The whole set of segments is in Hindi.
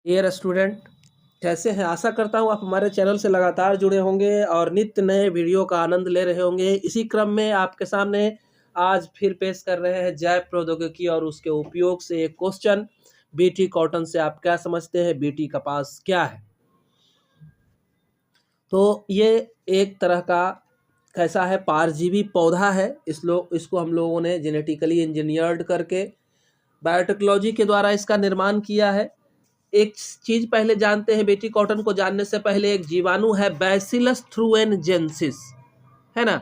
डियर स्टूडेंट, कैसे हैं? आशा करता हूँ आप हमारे चैनल से लगातार जुड़े होंगे और नित्य नए वीडियो का आनंद ले रहे होंगे। इसी क्रम में आपके सामने आज फिर पेश कर रहे हैं जैव प्रौद्योगिकी और उसके उपयोग से एक क्वेश्चन। बीटी कॉटन से आप क्या समझते हैं? बीटी कपास क्या है? तो ये एक तरह का कैसा है, पारजीवी पौधा है। इसको हम लोगों ने जेनेटिकली इंजीनियर्ड करके बायोटेक्नोलॉजी के द्वारा इसका निर्माण किया है। एक चीज पहले जानते हैं, बेटी कॉटन को जानने से पहले एक जीवाणु है बैसिलस थ्रूएनजेंसिस, है ना।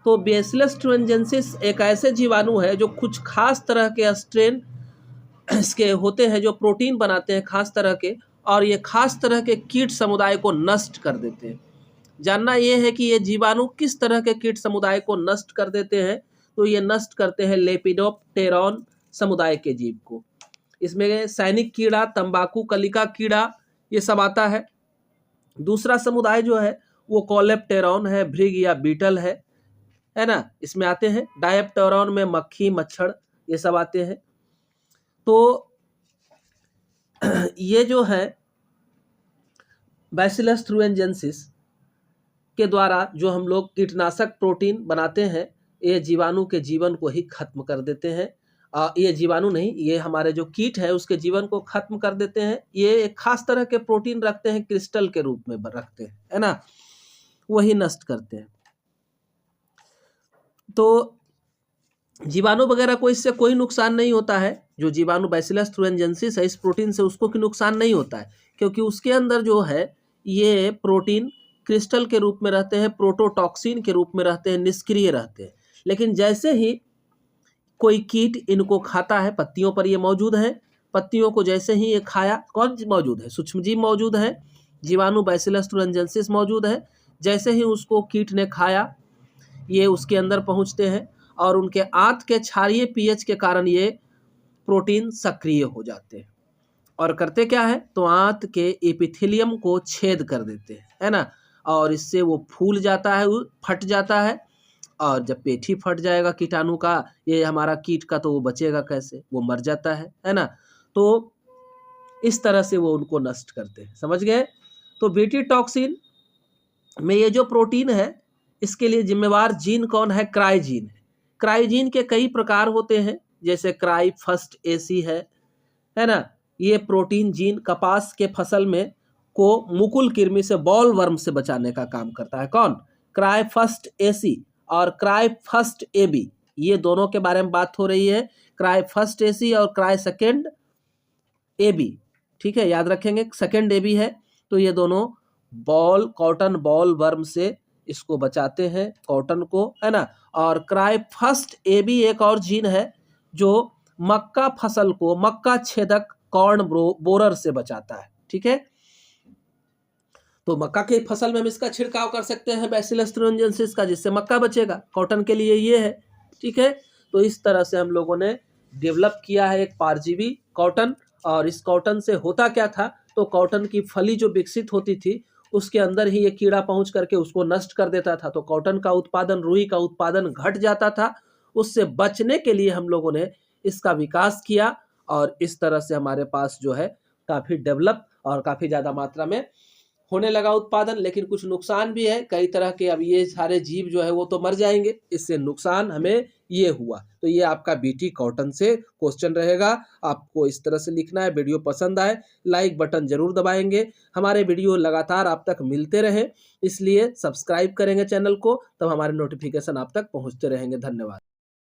तो बैसिलस थ्रूएनजेंसिस एक ऐसे जीवाणु है जो कुछ खास तरह के स्ट्रेन इसके होते हैं जो प्रोटीन बनाते हैं खास तरह के, और ये खास तरह के कीट समुदाय को नष्ट कर देते हैं। जानना ये है कि ये जीवाणु किस तरह के कीट समुदाय को नष्ट कर देते हैं। तो ये नष्ट करते हैं लेपिडोप्टेरॉन समुदाय के जीव को। इसमें सैनिक कीड़ा, तंबाकू कलिका कीड़ा, ये सब आता है। दूसरा समुदाय जो है वो कोलेप्टेरॉन है, भृग या बीटल है ना, इसमें आते हैं। डायप्टेरॉन में मक्खी, मच्छर, ये सब आते हैं। तो ये जो है बैसिलस थ्रूएनजेंसिस के द्वारा जो हम लोग कीटनाशक प्रोटीन बनाते हैं, ये जीवाणु के जीवन को ही खत्म कर देते हैं। ये जीवाणु नहीं, ये हमारे जो कीट है उसके जीवन को खत्म कर देते हैं। ये एक खास तरह के प्रोटीन रखते हैं, क्रिस्टल के रूप में रखते हैं, है ना, वही नष्ट करते हैं। तो जीवाणु वगैरह को इससे कोई नुकसान नहीं होता है। जो जीवाणु बैसिलस थ्रूएनजेंसिस है, इस प्रोटीन से उसको कोई नुकसान नहीं होता है, क्योंकि उसके अंदर जो है ये प्रोटीन क्रिस्टल के रूप में रहते हैं, प्रोटोटॉक्सिन के रूप में रहते हैं, निष्क्रिय रहते हैं। लेकिन जैसे ही कोई कीट इनको खाता है, पत्तियों पर ये मौजूद है, पत्तियों को जैसे ही ये खाया, कौन मौजूद है? सूक्ष्मजीव मौजूद है, जीवाणु बैसिलस थ्रूएनजेंसिस मौजूद है। जैसे ही उसको कीट ने खाया, ये उसके अंदर पहुंचते हैं और उनके आंत के क्षारीय पीएच के कारण ये प्रोटीन सक्रिय हो जाते हैं और करते क्या है, तो आंत के एपिथेलियम को छेद कर देते हैं, है ना। और इससे वो फूल जाता है, फट जाता है। और जब पेट ही फट जाएगा कीटाणु का, ये हमारा कीट का, तो वो बचेगा कैसे? वो मर जाता है ना। तो इस तरह से वो उनको नष्ट करते हैं, समझ गए। तो बीटी टॉक्सिन में ये जो प्रोटीन है, इसके लिए जिम्मेवार जीन कौन है? क्राइजीन है। क्राइजीन के कई प्रकार होते हैं, जैसे क्राई फर्स्ट एसी है ना। ये प्रोटीन जीन कपास के फसल में को मुकुल कृमि से, बॉल वर्म से बचाने का काम करता है। कौन? क्राई फर्स्ट एसी और क्राई फर्स्ट एबी, ये दोनों के बारे में बात हो रही है। क्राई फर्स्ट एसी और क्राई सेकेंड एबी, ठीक है, याद रखेंगे। सेकेंड एबी है, तो ये दोनों कॉटन बॉल वर्म से इसको बचाते हैं, कॉटन को, है ना। और क्राई फर्स्ट एबी एक और जीन है जो मक्का फसल को, मक्का छेदक कॉर्न बोरर से बचाता है, ठीक है। तो मक्का की फसल में हम इसका छिड़काव कर सकते हैं बैसिलस थ्रूएनजेंसिस का, जिससे मक्का बचेगा। कॉटन के लिए ये है, ठीक है। तो इस तरह से हम लोगों ने डेवलप किया है एक परजीवी कॉटन। और इस कॉटन से होता क्या था, तो कॉटन की फली जो विकसित होती थी, उसके अंदर ही ये कीड़ा पहुंच करके उसको नष्ट कर देता था। तो कॉटन का उत्पादन, रुई का उत्पादन घट जाता था। उससे बचने के लिए हम लोगों ने इसका विकास किया और इस तरह से हमारे पास जो है काफ़ी डेवलप और काफ़ी ज़्यादा मात्रा में होने लगा उत्पादन। लेकिन कुछ नुकसान भी है कई तरह के। अब ये सारे जीव जो है वो तो मर जाएंगे, इससे नुकसान हमें ये हुआ। तो ये आपका बीटी कॉटन से क्वेश्चन रहेगा, आपको इस तरह से लिखना है। वीडियो पसंद आए लाइक बटन जरूर दबाएंगे। हमारे वीडियो लगातार आप तक मिलते रहे, इसलिए सब्सक्राइब करेंगे चैनल को, तब हमारे नोटिफिकेशन आप तक पहुंचते रहेंगे। धन्यवाद।